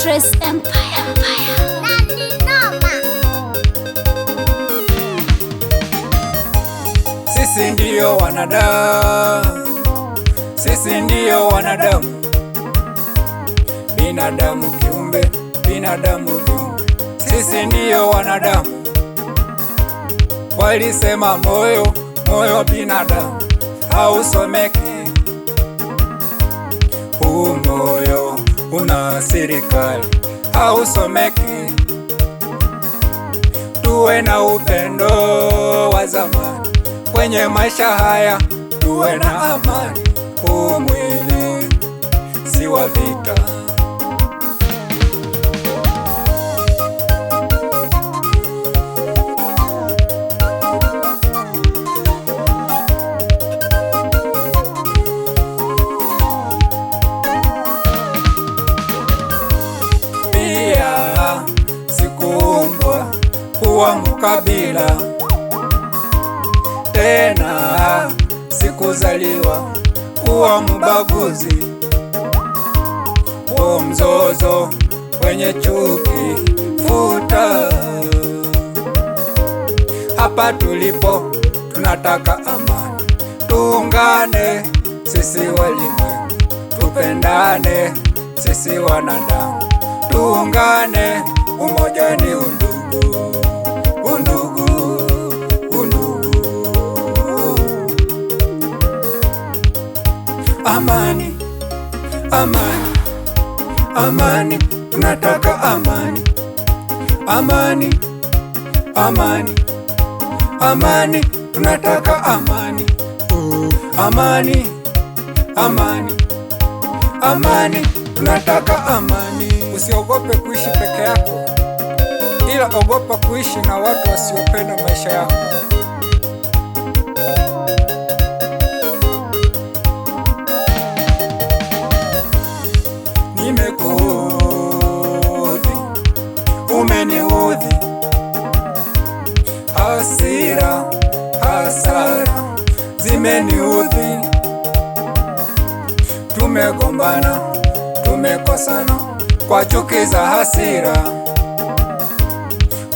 Stress Empire. Sisi ndio wanadamu, sisi ndio wanadamu, binadamu kiumbe, binadamu viumbe, sisi ndio wanadamu. Walisema moyo, moyo binadamu hausomeki. Huu moyo una serikali hausomeki. Tuwe na upendo wa zamani kwenye maisha haya, tuwe na amani. Huu mwili si wa vita. Pia sikuumbwa kuwa mkabila, tena sikuzaliwa kuwa mbaguzi. Huo mzozo wenye chuki futa. Hapa tulipo tunataka amani, tuungane sisi walimwengu, tupendane sisi wanadamu, tuungane, umoja ni undugu, undugu, undugu. Amani, amani, amani, tunataka amani, amani, amani, amani, tunataka amani, amani, amani, amani, tunataka amani. Usiogope kuishi peke yako, ila ogopa kuishi na watu wasiopenda maisha yako. Nimekuudhi, umeniudhi, hasira, hasara zimeniudhi. Tumegombana, tumekosana kwa chuki za hasira.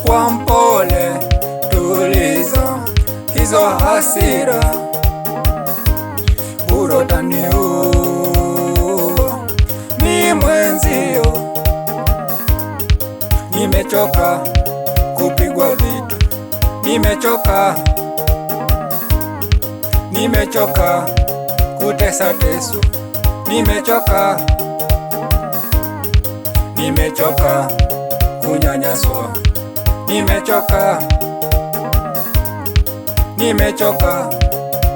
Kwa mpole tuliza hizo hasira, urotaniua ni mwenzio. Nimechoka kupigwa vita, nimechoka kutesa teso, nimechoka kunyanyaswa, nimechoka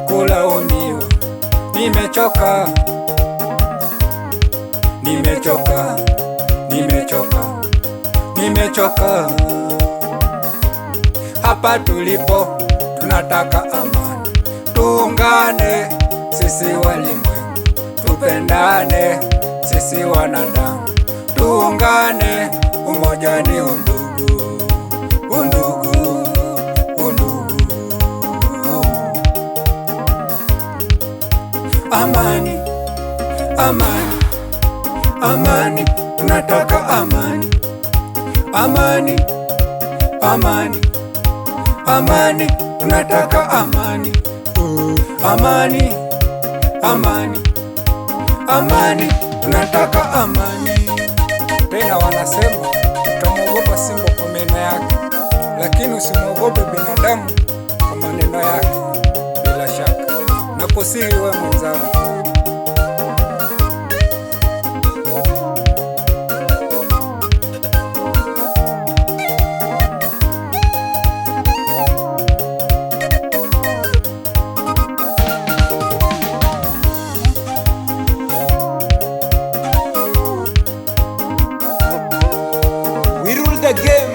kulaumiwa, nimechoka. Hapa tulipo tunataka amani, tuungane sisi walimwengu, tupendane sisi wanadamu, tuungane, umoja ni undugu, undugu, undugu. Amani, amani, amani, tunataka amani, amani, amani, amani, tunataka amani, amani, amani, amani, tunataka amani. Tena wanasema utamwogopa simba kwa meno yake, lakini usimwogope binadamu kwa maneno yake. Bila shaka nakusihi wewe mwenzangu, we rule the game.